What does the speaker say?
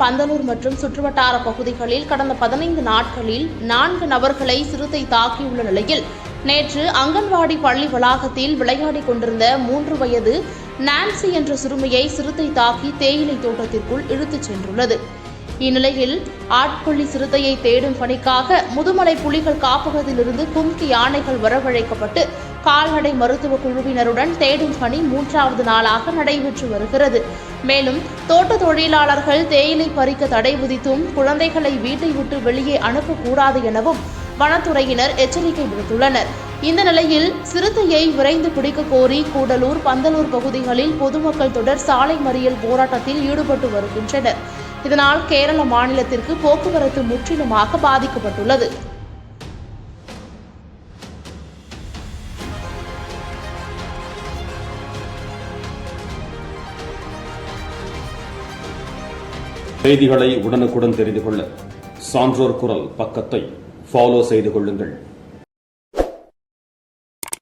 பந்தலூர் மற்றும் சுற்றுவட்டார பகுதிகளில் கடந்த 15 நாட்களில் 4 நபர்களை சிறுத்தை தாக்கியுள்ள நிலையில் நேற்று அங்கன்வாடி பள்ளி வளாகத்தில் விளையாடிக் கொண்டிருந்த 3 வயது நான்சி என்ற சிறுமியை சிறுத்தை தாக்கி தேயிலை தோட்டத்திற்குள் இழுத்துச் சென்றுள்ளது. இந்நிலையில் ஆட்கொள்ளி சிறுத்தையை தேடும் பணிக்காக முதுமலை புலிகள் காப்பகத்திலிருந்து கும்கி யானைகள் வரவழைக்கப்பட்டு கால்நடை மருத்துவ குழுவினருடன் தேடும் பணி 3வது நாளாக நடைபெற்று வருகிறது. மேலும் தோட்ட தொழிலாளர்கள் தேயிலை பறிக்க தடை விதித்தும் குழந்தைகளை வீட்டை விட்டு வெளியே அனுப்பக்கூடாது எனவும் வனத்துறையினர் எச்சரிக்கை விடுத்துள்ளனர். இந்த நிலையில் சிறுத்தையை விரைந்து பிடிக்க கோரி கூடலூர், பந்தலூர் பகுதிகளில் பொதுமக்கள் தொடர் சாலை மறியல் போராட்டத்தில் ஈடுபட்டு வருகின்றனர். இதனால் கேரள மாநிலத்திற்கு போக்குவரத்து முற்றிலுமாக பாதிக்கப்பட்டுள்ளது. செய்திகளை உடனுக்குடன் தெரிந்து கொள்ள சான்றோர் குரல் பக்கத்தை ஃபாலோ செய்து கொள்ளுங்கள்.